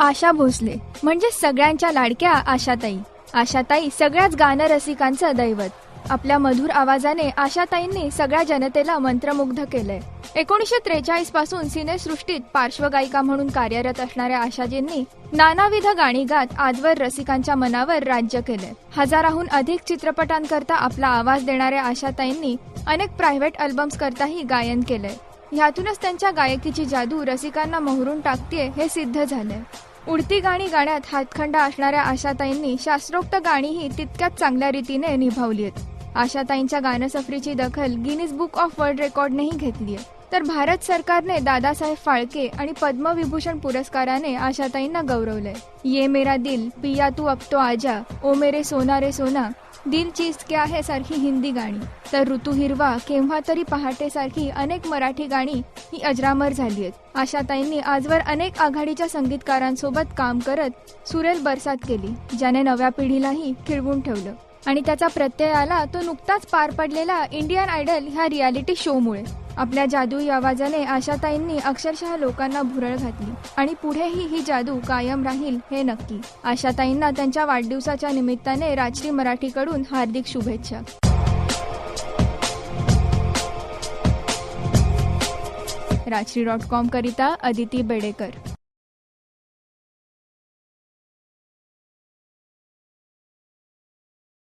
आशा भोसले म्हणजे सगळ्यांच्या लाडक्या आशाताई. आशाताई सगळ्याच गानरसिकांचं दैवत. आपल्या मधुर आवाजाने आशाताईंनी सगळ्या जनतेला मंत्रमुग्ध केलंय. 1943 पासून सिनेसृष्टीत पार्श्वगायिका म्हणून कार्यरत असणाऱ्या आशाजींनी नानाविध गाणी गात आजवर रसिकांच्या मनावर राज्य केलंय. हजाराहून अधिक चित्रपटांकरता आपला आवाज देणाऱ्या आशाताईंनी अनेक प्रायव्हेट अल्बम्स करताही गायन केलंय. ह्यातूनच त्यांच्या गायकीची जादू रसिकांना मोहरून टाकतेय हे सिद्ध झालंय. उडती गाणी गाण्यात हातखंडा असणाऱ्या आशाताईंनी शास्त्रोक्त गाणीही तितक्याच चांगल्या रीतीने निभावली आहेत. आशाताईंच्या गानसफरीची दखल गिनीज बुक ऑफ वर्ल्ड रेकॉर्डनेही घेतलीय. तर भारत सरकारने दादासाहेब फाळके आणि पद्मविभूषण पुरस्काराने आशाताईंना गौरवलंय. ये मेरा दिल, पिया तू अब तो आजा, ओ मेरे सोना रे सोना, दिल चीज क्या है सारखी हिंदी गाणी, तर ऋतू हिरवा, केव्हा तरी पहाटे सारखी अनेक मराठी गाणी ही अजरामर झाली आहेत. आशाताईंनी आजवर अनेक आघाडीच्या संगीतकारांसोबत काम करत सुरेल बरसात केली, ज्याने नव्या पिढीलाही खिळवून ठेवलं. आणि त्याचा प्रत्यय आला तो नुकताच पार पडलेला इंडियन आयडल ह्या रियालिटी शोमुळे. आपल्या जादुई आवाजाने आशाताईंनी अक्षरशः लोकांना भुरळ घातली आणि पुढेही ही जादू कायम राहील हे नक्की. आशाताईंना त्यांच्या वाढदिवसाच्या निमित्ताने राजश्री मराठीकडून हार्दिक शुभेच्छा. राजश्री.com करिता अदिती बेडेकर.